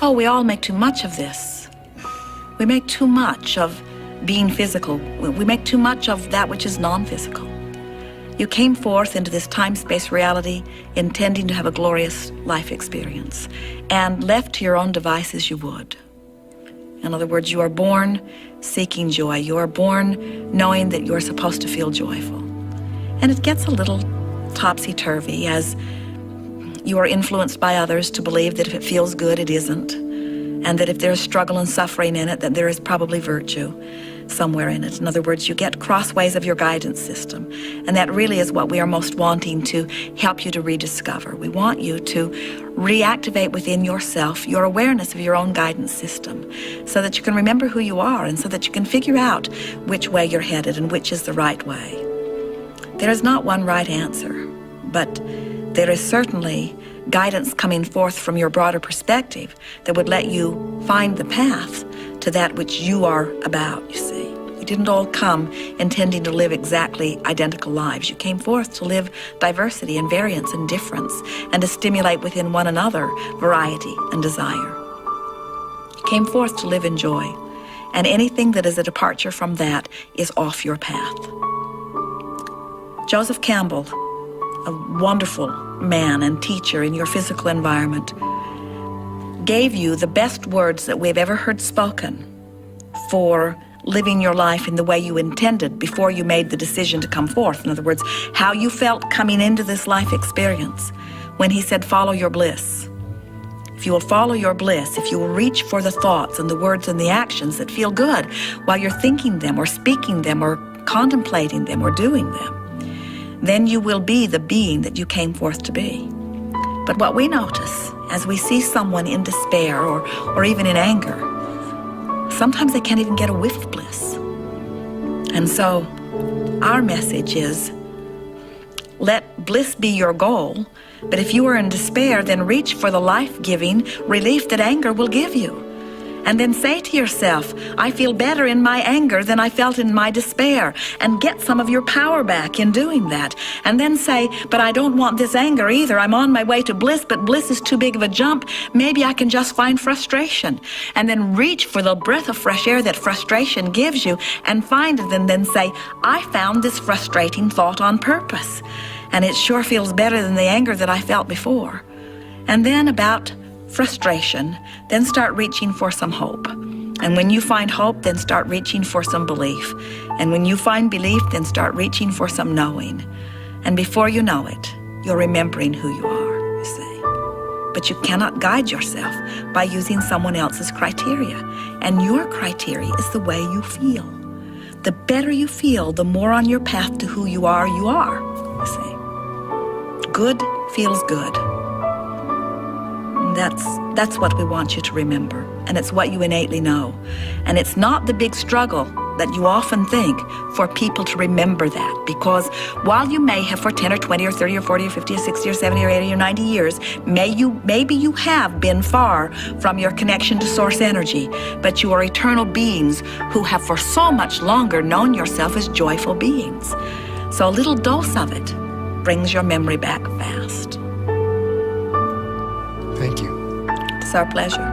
Oh, we all make too much of this. We make too much of being physical. We make too much of that which is non-physical. You came forth into this time-space reality intending to have a glorious life experience, and left to your own devices you would. In other words, you are born seeking joy. You are born knowing that you're supposed to feel joyful. And it gets a little topsy-turvy as you are influenced by others to believe that if it feels good, it isn't, and that if there's struggle and suffering in it, that there is probably virtue somewhere in it. In other words, you get crossways of your guidance system, and that really is what we are most wanting to help you to rediscover. We want you to reactivate within yourself your awareness of your own guidance system so that you can remember who you are and so that you can figure out which way you're headed and which is the right way. There is not one right answer, but there is certainly guidance coming forth from your broader perspective that would let you find the path to that which you are about, you see. You didn't all come intending to live exactly identical lives. You came forth to live diversity and variance and difference and to stimulate within one another variety and desire. You came forth to live in joy, and anything that is a departure from that is off your path. Joseph Campbell, a wonderful man and teacher in your physical environment, gave you the best words that we've ever heard spoken for living your life in the way you intended before you made the decision to come forth. In other words, how you felt coming into this life experience when he said, follow your bliss. If you will follow your bliss, if you will reach for the thoughts and the words and the actions that feel good while you're thinking them or speaking them or contemplating them or doing them, then you will be the being that you came forth to be. But what we notice as we see someone in despair or even in anger, sometimes they can't even get a whiff of bliss. And so our message is, let bliss be your goal, but if you are in despair, then reach for the life-giving relief that anger will give you. And then say to yourself, I feel better in my anger than I felt in my despair, and get some of your power back in doing that. And then say, but I don't want this anger either. I'm on my way to bliss, but bliss is too big of a jump. Maybe I can just find frustration. And then reach for the breath of fresh air that frustration gives you and find it, and then say, I found this frustrating thought on purpose, and it sure feels better than the anger that I felt before. And then about frustration, then start reaching for some hope. And when you find hope, then start reaching for some belief. And when you find belief, then start reaching for some knowing. And before you know it, you're remembering who you are, you see. But you cannot guide yourself by using someone else's criteria. And your criteria is the way you feel. The better you feel, the more on your path to who you are, you see. Good feels good. That's what we want you to remember, and it's what you innately know. And it's not the big struggle that you often think for people to remember that, because while you may have for 10 or 20 or 30 or 40 or 50 or 60 or 70 or 80 or 90 years, maybe you have been far from your connection to source energy, but you are eternal beings who have for so much longer known yourself as joyful beings. So a little dose of it brings your memory back fast. Thank you. It's our pleasure.